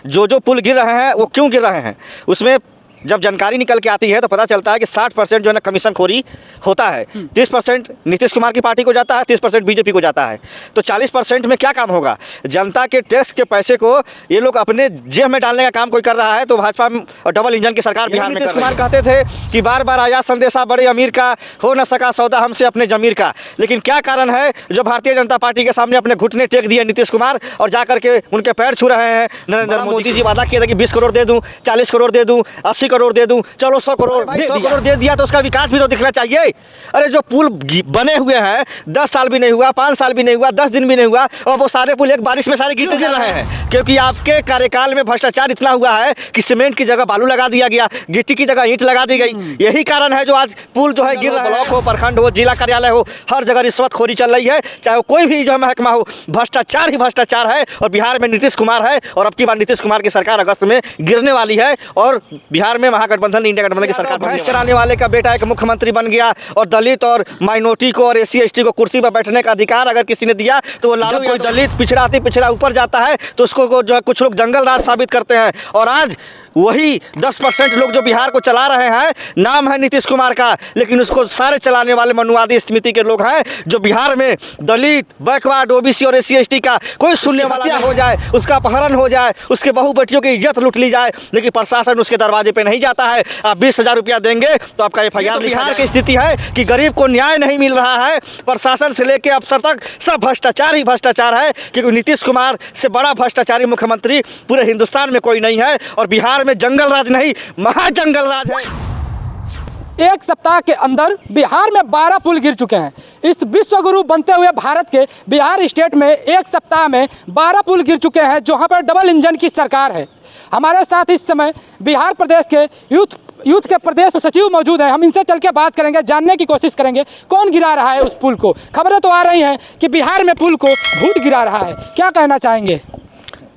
जो पुल गिर रहे हैं वो क्यों गिर रहे हैं, उसमें जब जानकारी निकल के आती है तो पता चलता है कि 60% जो है ना कमीशन खोरी होता है। 30% नीतीश कुमार की पार्टी को जाता है, 30% बीजेपी को जाता है। तो 40% में क्या काम होगा? जनता के टैक्स के पैसे को ये लोग अपने जेब में डालने का काम कोई कर रहा है। तो भाजपा और डबल इंजन की सरकार बिहार में। नीतीश कुमार कहते थे कि बार बार आया संदेशा बड़े अमीर का, हो न सका सौदा हमसे अपने जमीर का। लेकिन क्या कारण है जो भारतीय जनता पार्टी के सामने अपने घुटने टेक दिए नीतीश कुमार और जाकर के उनके पैर छू रहे हैं? नरेंद्र मोदी जी वादा किए थे कि 20 करोड़ दे दूँ, 40 करोड़ दे दूँ, 80 करोड़ दे दूं, चलो 100 करोड़ 100 करोड़ दे दिया तो उसका विकास भी तो दिखना चाहिए। अरे जो पुल बने हुए हैं 10 साल भी नहीं हुआ, 5 साल भी नहीं हुआ, 10 दिन भी नहीं हुआ और वो सारे पुल एक बारिश में सारे गिर रहे हैं। क्योंकि आपके कार्यकाल में भ्रष्टाचार इतना हुआ है कि सीमेंट की जगह बालू लगा दिया गया, गिट्टी की जगह ईंट लगा दी गई। यही कारण है जो आज पुल जो है गिर रहा है। ब्लॉक हो, प्रखंड हो, जिला कार्यालय हो, हर जगह रिश्वतखोरी चल रही है। चाहे वो कोई भी जो महकमा हो, भ्रष्टाचार ही भ्रष्टाचार है। और बिहार में नीतीश कुमार है और अब की बार नीतीश कुमार की सरकार अगस्त में गिरने वाली है। और बिहार में महागठबंधन इंडिया गठबंधन की सरकार भैंस चराने वाले का बेटा एक मुख्यमंत्री बन गया और दलित और माइनॉरिटी को और SC ST को कुर्सी पर बैठने का अधिकार अगर किसी ने दिया तो वो लालू कोई दलित पिछड़ा ऊपर जाता है तो उसको जो है कुछ लोग जंगल राज साबित करते हैं। और आज वही 10% लोग जो बिहार को चला रहे हैं, नाम है नीतीश कुमार का, लेकिन उसको सारे चलाने वाले मनुवादी समिति के लोग हैं जो बिहार में दलित, बैकवर्ड, OBC और SC ST का कोई सुनने वाला हो जाए, उसका अपहरण हो जाए, उसके बहू बेटियों की इज्जत लूट ली जाए, लेकिन प्रशासन उसके दरवाजे पे नहीं जाता है। आप 20,000 रुपया देंगे तो आपका FIR। बिहार की स्थिति है कि गरीब को न्याय नहीं मिल रहा है, प्रशासन से लेकर अफसर तक सब भ्रष्टाचार ही भ्रष्टाचार है। क्योंकि नीतीश कुमार से बड़ा भ्रष्टाचारी मुख्यमंत्री पूरे हिंदुस्तान में कोई नहीं है। और बिहार में जंगल राज नहीं, महाजंगल राज है। एक सप्ताह के अंदर बिहार में 12 पुल गिर चुके हैं। इस विश्वगुरु बनते हुए भारत के बिहार स्टेट में एक सप्ताह में 12 पुल गिर चुके हैं, जहां पर डबल इंजन की सरकार है। हमारे साथ इस समय बिहार प्रदेश के यूथ के प्रदेश सचिव मौजूद हैं। हम इनसे चल के बात करेंगे, जानने की कोशिश करेंगे कौन गिरा रहा है उस पुल को। खबरें तो आ रही हैं कि बिहार में पुल को भूत गिरा रहा है, क्या कहना चाहेंगे?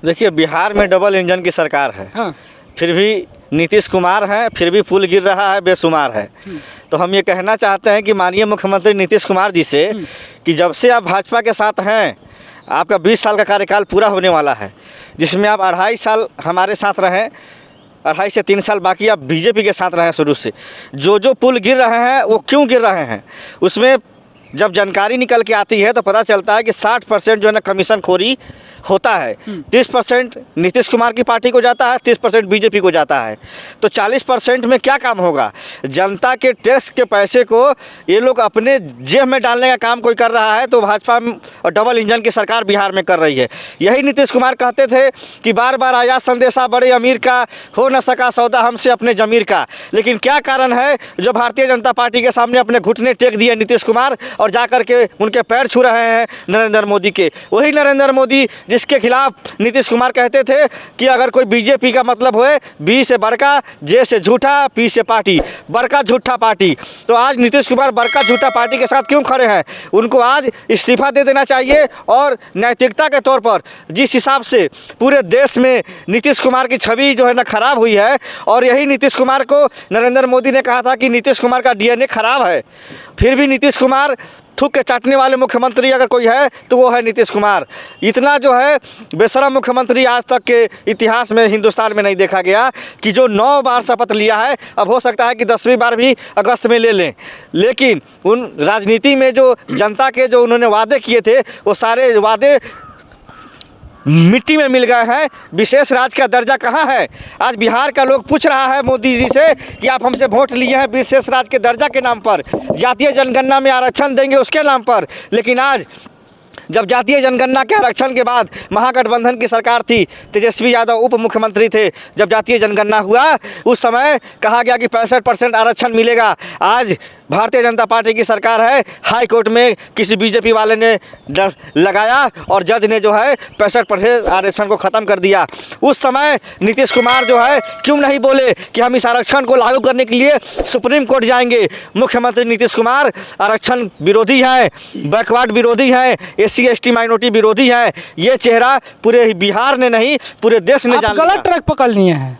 देखिए, बिहार में डबल इंजन की सरकार है। हाँ। फिर भी नीतीश कुमार हैं, फिर भी पुल गिर रहा है, बेशुमार है। तो हम ये कहना चाहते हैं कि माननीय मुख्यमंत्री नीतीश कुमार जी से कि जब से आप भाजपा के साथ हैं, आपका 20 साल का कार्यकाल पूरा होने वाला है, जिसमें आप 2.5 साल हमारे साथ रहें, 2.5 से 3 साल बाकी आप बीजेपी के साथ रहें। शुरू से जो पुल गिर रहे हैं वो क्यों गिर रहे हैं, उसमें जब जानकारी निकल के आती है तो पता चलता है कि 60% जो है ना कमीशन खोरी होता है। 30% नीतीश कुमार की पार्टी को जाता है, 30% बीजेपी को जाता है। तो 40% में क्या काम होगा? जनता के टैक्स के पैसे को ये लोग अपने जेब में डालने का काम कोई कर रहा है। तो भाजपा और डबल इंजन की सरकार बिहार में कर रही है। यही नीतीश कुमार कहते थे कि बार बार आया संदेशा बड़े अमीर का, हो न सका सौदा हमसे अपने जमीर का। लेकिन क्या कारण है जो भारतीय जनता पार्टी के सामने अपने घुटने टेक दिए नीतीश कुमार और जाकर के उनके पैर छू रहे हैं नरेंद्र मोदी के? वही नरेंद्र मोदी जिसके खिलाफ नीतीश कुमार कहते थे कि अगर कोई बीजेपी का मतलब हो, बी से बड़का, जे से झूठा, पी से पार्टी, बड़का झूठा पार्टी। तो आज नीतीश कुमार बड़का झूठा पार्टी के साथ क्यों खड़े हैं? उनको आज इस्तीफा दे देना चाहिए। और नैतिकता के तौर पर जिस हिसाब से पूरे देश में नीतीश कुमार की छवि जो है ना खराब हुई है, और यही नीतीश कुमार को नरेंद्र मोदी ने कहा था कि नीतीश कुमार का DNA खराब है, फिर भी नीतीश कुमार थूक के चाटने वाले मुख्यमंत्री अगर कोई है तो वो है नीतीश कुमार। इतना जो है बेशरम मुख्यमंत्री आज तक के इतिहास में हिंदुस्तान में नहीं देखा गया कि जो 9 बार शपथ लिया है। अब हो सकता है कि 10वीं बार भी अगस्त में ले लें, लेकिन उन राजनीति में जो जनता के जो उन्होंने वादे किए थे वो सारे वादे मिट्टी में मिल गए हैं। विशेष राज्य का दर्जा कहाँ है? आज बिहार का लोग पूछ रहा है मोदी जी से कि आप हमसे वोट लिए हैं विशेष राज्य के दर्जा के नाम पर, जातीय जनगणना में आरक्षण देंगे उसके नाम पर। लेकिन आज जब जातीय जनगणना के आरक्षण के बाद महागठबंधन की सरकार थी, तेजस्वी यादव उप मुख्यमंत्री थे, जब जातीय जनगणना हुआ उस समय कहा गया कि 65% आरक्षण मिलेगा। आज भारतीय जनता पार्टी की सरकार है, हाई कोर्ट में किसी बीजेपी वाले ने लगाया और जज ने जो है 65% आरक्षण को ख़त्म कर दिया। उस समय नीतीश कुमार जो है क्यों नहीं बोले कि हम इस आरक्षण को लागू करने के लिए सुप्रीम कोर्ट जाएंगे? मुख्यमंत्री नीतीश कुमार आरक्षण विरोधी हैं, बैकवर्ड विरोधी हैं, SC ST माइनॉरिटी विरोधी हैं। ये चेहरा पूरे बिहार ने नहीं पूरे देश ने जान लिया। गलत ट्रैक पकड़ लिए हैं।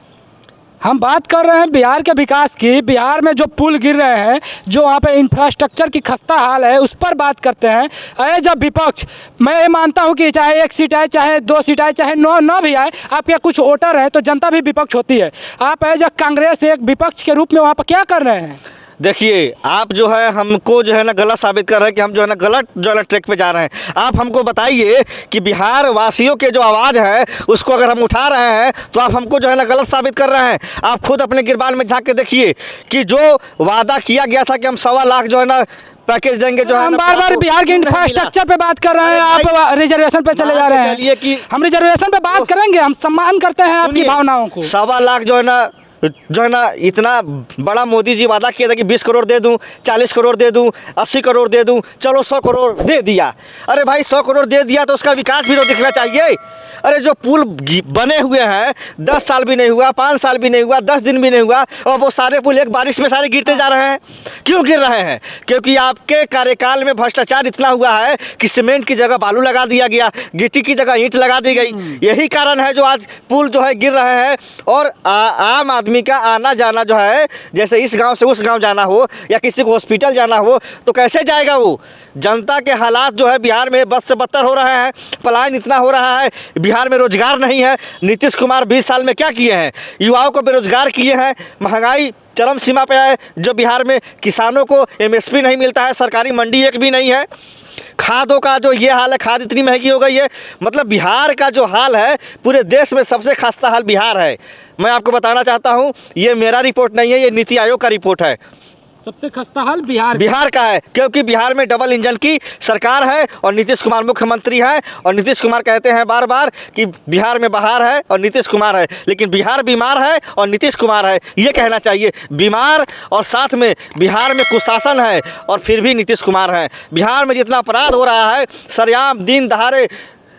हम बात कर रहे हैं बिहार के विकास की। बिहार में जो पुल गिर रहे हैं, जो वहाँ पे इंफ्रास्ट्रक्चर की खस्ता हाल है, उस पर बात करते हैं। अरे जब विपक्ष, मैं ये मानता हूँ कि चाहे 1 सीट आए, चाहे 2 सीट आए, चाहे 9 भी आए, आपके कुछ वोटर हैं तो जनता भी विपक्ष होती है। आप एज अ कांग्रेस एक विपक्ष के रूप में वहाँ पर क्या कर रहे हैं? देखिए, आप जो है हमको जो है ना गलत साबित कर रहे हैं कि हम जो है ना गलत जो है ना ट्रैक पे जा रहे हैं। आप हमको बताइए कि बिहार वासियों के जो आवाज़ है उसको अगर हम उठा रहे हैं तो आप हमको जो है ना गलत साबित कर रहे हैं। आप खुद अपने गिरबान में झांक के देखिए कि जो वादा किया गया था कि हम 1.25 लाख जो है ना पैकेज देंगे, जो है हम ना बार बार बिहार के इंफ्रास्ट्रक्चर पे बात कर रहे हैं, आप रिजर्वेशन पे चले जा रहे हैं। चलिए कि हम रिजर्वेशन पे बात करेंगे, हम सम्मान करते हैं आपकी भावनाओं को। 1.25 लाख जो है ना इतना बड़ा मोदी जी वादा किया था कि 20 करोड़ दे दूं, 40 करोड़ दे दूं, 80 करोड़ दे दूं, चलो 100 करोड़ दे दिया। अरे भाई 100 करोड़ दे दिया तो उसका विकास भी तो दिखना चाहिए। अरे जो पुल बने हुए हैं 10 साल भी नहीं हुआ, 5 साल भी नहीं हुआ, 10 दिन भी नहीं हुआ, और वो सारे पुल एक बारिश में सारे गिरते जा रहे हैं। क्यों गिर रहे हैं? क्योंकि आपके कार्यकाल में भ्रष्टाचार इतना हुआ है कि सीमेंट की जगह बालू लगा दिया गया, गिट्टी की जगह ईंट लगा दी गई। यही कारण है जो आज पुल जो है गिर रहे हैं। और आम आदमी का आना जाना जो है, जैसे इस गांव से उस गांव जाना हो या किसी को हॉस्पिटल जाना हो तो कैसे जाएगा वो? जनता के हालात जो है बिहार में बद से बदतर हो रहे हैं, पलायन इतना हो रहा है, बिहार में रोजगार नहीं है। नीतीश कुमार 20 साल में क्या किए हैं? युवाओं को बेरोजगार किए हैं, महंगाई चरम सीमा पे है। जो बिहार में किसानों को MSP नहीं मिलता है, सरकारी मंडी एक भी नहीं है। खादों का जो ये हाल है, खाद इतनी महंगी हो गई है। मतलब बिहार का जो हाल है, पूरे देश में सबसे खस्ता हाल बिहार है। मैं आपको बताना चाहता हूँ, ये मेरा रिपोर्ट नहीं है, ये नीति आयोग का रिपोर्ट है। सबसे खस्ता हाल बिहार का है, क्योंकि बिहार में डबल इंजन की सरकार है और नीतीश कुमार मुख्यमंत्री है। और नीतीश कुमार कहते हैं बार बार कि बिहार में बहार है और नीतीश कुमार है, लेकिन बिहार बीमार है और नीतीश कुमार है, ये कहना चाहिए। बीमार और साथ में बिहार में कुशासन है और फिर भी नीतीश कुमार है। बिहार में जितना अपराध हो रहा है, सरेआम दिन दहाड़े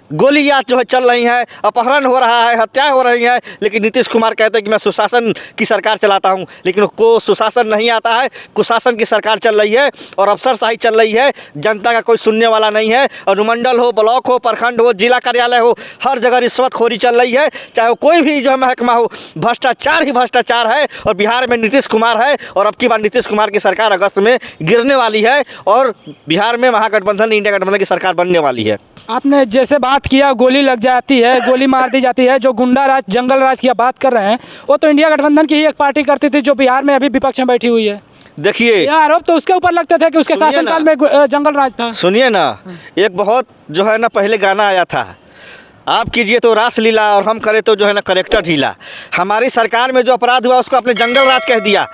गोलियां जो है चल रही हैं, अपहरण हो रहा है, हत्याएं हो रही हैं, लेकिन नीतीश कुमार कहते हैं कि मैं सुशासन की सरकार चलाता हूं। लेकिन को सुशासन नहीं आता है, कुशासन की सरकार चल रही है और अफसरशाही चल रही है। जनता का कोई सुनने वाला नहीं है। अनुमंडल हो, ब्लॉक हो, प्रखंड हो, जिला कार्यालय हो, हर जगह रिश्वतखोरी चल रही है। चाहे वो कोई भी जो है महकमा हो, भ्रष्टाचार ही भ्रष्टाचार है। और बिहार में नीतीश कुमार है और अब की बार नीतीश कुमार की सरकार अगस्त में गिरने वाली है और बिहार में महागठबंधन, इंडिया गठबंधन की सरकार बनने वाली है। आपने जैसे बात किया, गोली लग जाती है, गोली मार दी जाती है, जो गुंडा राज, जंगल राज की बात कर रहे हैं, वो तो इंडिया गठबंधन की ही एक पार्टी करती थी जो बिहार में अभी विपक्ष में बैठी हुई है। देखिए, ये आरोप तो उसके ऊपर लगते थे कि उसके शासनकाल में जंगल राज था। सुनिए ना, एक बहुत जो है ना पहले गाना आया था, आप कीजिए तो रासलीला और हम करें तो जो है ना करेक्टर ढीला। हमारी सरकार में जो अपराध हुआ उसको आपने जंगल राज कह दिया।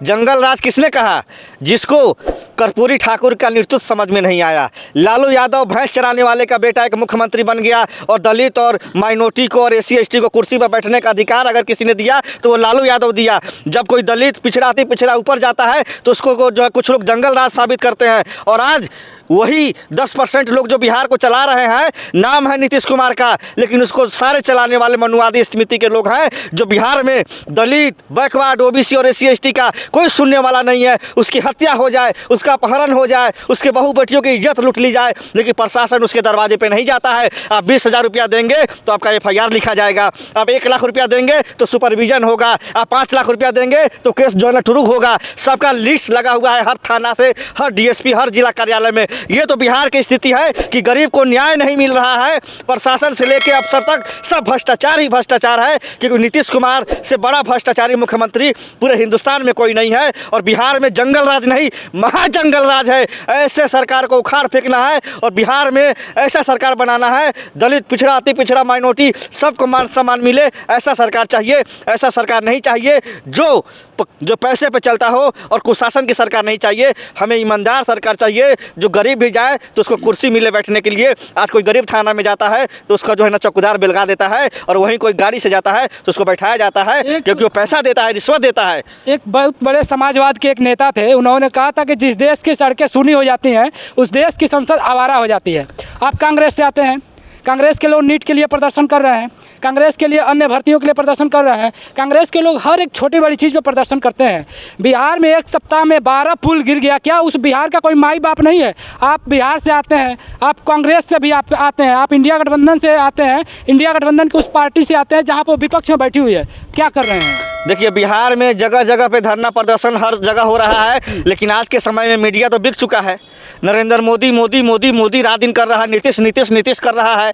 जंगल राज किसने कहा? जिसको कर्पूरी ठाकुर का नेतृत्व समझ में नहीं आया। लालू यादव भैंस चराने वाले का बेटा एक मुख्यमंत्री बन गया और दलित और माइनॉरिटी को और SC ST को कुर्सी पर बैठने का अधिकार अगर किसी ने दिया तो वो लालू यादव दिया। जब कोई दलित पिछड़ा ऊपर जाता है तो उसको जो है कुछ लोग जंगल राज साबित करते हैं। और आज वही 10% लोग जो बिहार को चला रहे हैं, नाम है नीतीश कुमार का, लेकिन उसको सारे चलाने वाले मनुवादी समिति के लोग हैं। जो बिहार में दलित, बैकवर्ड, OBC और SC ST का कोई सुनने वाला नहीं है। उसकी हत्या हो जाए, उसका अपहरण हो जाए, उसके बहू बेटियों की इज्जत लूट ली जाए, लेकिन प्रशासन उसके दरवाजे पे नहीं जाता है। आप 20,000 रुपया देंगे तो आपका FIR लिखा जाएगा। आप 1 लाख रुपया देंगे तो सुपरविजन होगा। आप 5 लाख रुपया देंगे तो केस जो है ना ठुरुक होगा। सबका लिस्ट लगा हुआ है हर थाना से, हर DSP, हर जिला कार्यालय में। ये तो बिहार की स्थिति है कि गरीब को न्याय नहीं मिल रहा है। प्रशासन से लेकर अफसर तक सब भ्रष्टाचार ही भ्रष्टाचार है, क्योंकि नीतीश कुमार से बड़ा भ्रष्टाचारी मुख्यमंत्री पूरे हिंदुस्तान में कोई नहीं है। और बिहार में जंगल राज नहीं, महाजंगल राज है। ऐसे सरकार को उखाड़ फेंकना है और बिहार में ऐसा सरकार बनाना है, दलित, पिछड़ा, अति पिछड़ा, माइनॉरिटी सबको मान सम्मान मिले, ऐसा सरकार चाहिए। ऐसा सरकार नहीं चाहिए जो पैसे पे चलता हो, और कुशासन की सरकार नहीं चाहिए। हमें ईमानदार सरकार चाहिए, जो गरीब भी जाए तो उसको कुर्सी मिले बैठने के लिए। आज कोई गरीब थाना में जाता है तो उसका जो है ना चौकीदार बेलगा देता है, और वहीं कोई गाड़ी से जाता है तो उसको बैठाया जाता है, क्योंकि वो पैसा देता है, रिश्वत देता है। एक बहुत बड़े समाजवाद के एक नेता थे, उन्होंने कहा था कि जिस देश की सड़कें सूनी हो जाती हैं उस देश की संसद आवारा हो जाती है। आप कांग्रेस से आते हैं, कांग्रेस के लोग नीट के लिए प्रदर्शन कर रहे हैं, कांग्रेस के लिए अन्य भर्तियों के लिए प्रदर्शन कर रहे हैं, कांग्रेस के लोग हर एक छोटी बड़ी चीज़ पे प्रदर्शन करते हैं। बिहार में एक सप्ताह में 12 पुल गिर गया, क्या उस बिहार का कोई माई बाप नहीं है? आप बिहार से आते हैं, आप कांग्रेस से भी आप आते हैं, आप इंडिया गठबंधन से आते हैं, इंडिया गठबंधन की उस पार्टी से आते हैं जहाँ पर विपक्ष में बैठी हुई है, क्या कर रहे हैं? देखिए, बिहार में जगह जगह पे धरना प्रदर्शन हर जगह हो रहा है, लेकिन आज के समय में मीडिया तो बिक चुका है। नरेंद्र मोदी मोदी मोदी मोदी रात दिन कर रहा है, नीतीश नीतीश नीतीश कर रहा है।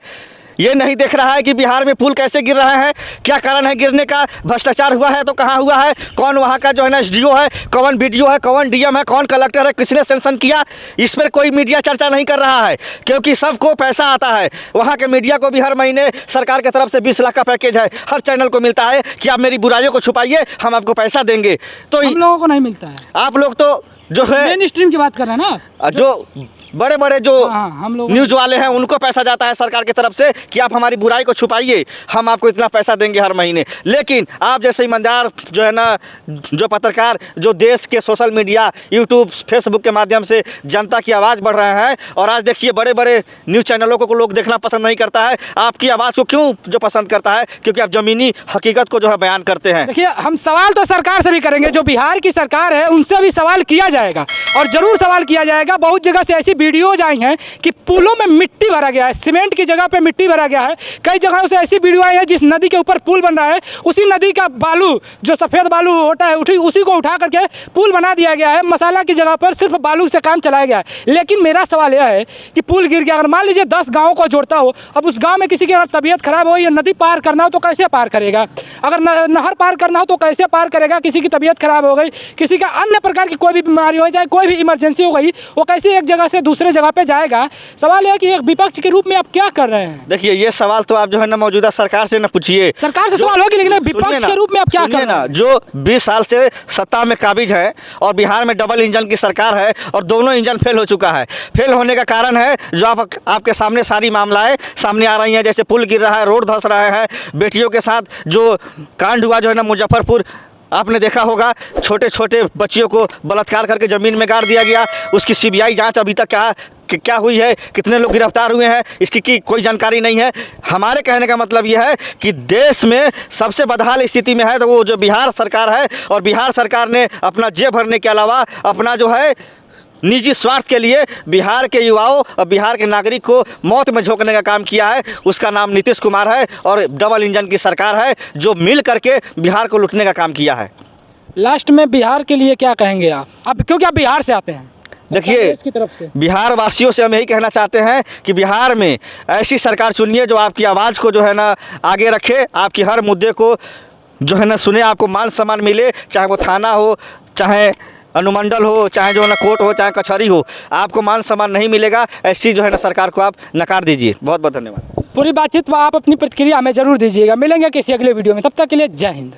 ये नहीं देख रहा है कि बिहार में पुल कैसे गिर रहे हैं, क्या कारण है गिरने का, भ्रष्टाचार हुआ है तो कहाँ हुआ है, कौन वहाँ का जो है ना एसडीओ है, कौन बीडीओ है, कौन डीएम है, कौन कलेक्टर है, किसने सैंक्शन किया, इस पर कोई मीडिया चर्चा नहीं कर रहा है, क्योंकि सबको पैसा आता है। वहाँ के मीडिया को भी हर महीने सरकार की तरफ से 20 लाख का पैकेज है, हर चैनल को मिलता है कि आप मेरी बुराइयों को छुपाइए, हम आपको पैसा देंगे। तो हम लोगों को नहीं मिलता है। आप लोग तो जो है मेन स्ट्रीम की बात कर रहे हैं ना, जो बड़े बड़े जो हम लोग न्यूज़ वाले हैं उनको पैसा जाता है सरकार की तरफ से कि आप हमारी बुराई को छुपाइए, हम आपको इतना पैसा देंगे हर महीने। लेकिन आप जैसे ईमानदार जो है ना, जो पत्रकार जो देश के सोशल मीडिया, यूट्यूब, फेसबुक के माध्यम से जनता की आवाज़ बढ़ रहे हैं, और आज देखिए बड़े बड़े न्यूज़ चैनलों को लोग देखना पसंद नहीं करता है। आपकी आवाज़ को क्यों जो पसंद करता है? क्योंकि आप ज़मीनी हकीकत को जो है बयान करते हैं। देखिए, हम सवाल तो सरकार से भी करेंगे, जो बिहार की सरकार है उनसे भी सवाल किया जाएगा, और ज़रूर सवाल किया जाएगा। बहुत जगह से ऐसी वीडियोज आई हैं कि पुलों में मिट्टी भरा गया है, सीमेंट की जगह पे मिट्टी भरा गया है। कई जगहों से ऐसी वीडियो आई है जिस नदी के ऊपर पुल बन रहा है, उसी नदी का बालू, जो सफ़ेद बालू होता है, उसी को उठा करके पुल बना दिया गया है। मसाला की जगह पर सिर्फ बालू से काम चलाया गया है। लेकिन मेरा सवाल यह है कि पुल गिर गया, अगर मान लीजिए 10 गाँव को जोड़ता हो, अब उस गाँव में किसी की अगर तबीयत खराब हो या नदी पार करना हो तो कैसे पार करेगा? अगर नहर पार करना हो तो कैसे पार करेगा? किसी की तबीयत खराब हो गई, किसी का अन्य प्रकार की कोई भी बीमारी हो जाए, कोई भी इमरजेंसी हो गई, वो कैसे एक जगह से दूसरे जगह पे जाएगा? सवाल यह है कि एक विपक्ष के रूप में आप क्या कर रहे हैं? देखिए, ये सवाल तो आप जो है ना मौजूदा सरकार से ना पूछिए, सरकार से सवाल होगी, लेकिन विपक्ष के रूप में आप क्या कर रहे हैं? जो 20 साल से सत्ता में काबिज है और बिहार में डबल इंजन की सरकार है और दोनों इंजन फेल हो चुका है। फेल होने का कारण है जो आपके सामने सारी मामलाएं सामने आ रही हैं, जैसे पुल गिर रहा है, रोड धंस रहे हैं, बेटियों के साथ जो कांड हुआ जो है ना मुजफ्फरपुर, आपने देखा होगा, छोटे छोटे बच्चियों को बलात्कार करके ज़मीन में गाड़ दिया गया। उसकी सीबीआई जांच अभी तक क्या हुई है, कितने लोग गिरफ्तार हुए हैं, इसकी कोई जानकारी नहीं है। हमारे कहने का मतलब यह है कि देश में सबसे बदहाल स्थिति में है तो वो जो बिहार सरकार है, और बिहार सरकार ने अपना जेब भरने के अलावा अपना जो है निजी स्वार्थ के लिए बिहार के युवाओं और बिहार के नागरिक को मौत में झोंकने का काम किया है। उसका नाम नीतीश कुमार है और डबल इंजन की सरकार है जो मिल करके बिहार को लूटने का काम किया है। लास्ट में बिहार के लिए क्या कहेंगे आप क्योंकि आप बिहार से आते हैं? देखिए, की तरफ से बिहार वासियों से हम यही कहना चाहते हैं कि बिहार में ऐसी सरकार चुनिए जो आपकी आवाज़ को जो है ना आगे रखे, आपकी हर मुद्दे को जो है ना सुने, आपको मान सम्मान मिले, चाहे वो थाना हो, चाहे अनुमंडल हो, चाहे जो है ना कोर्ट हो, चाहे कचहरी हो, आपको मान सम्मान नहीं मिलेगा। ऐसी जो है ना सरकार को आप नकार दीजिए। बहुत बहुत धन्यवाद। पूरी बातचीत आप अपनी प्रतिक्रिया हमें ज़रूर दीजिएगा। मिलेंगे किसी अगले वीडियो में, तब तक के लिए जय हिंद।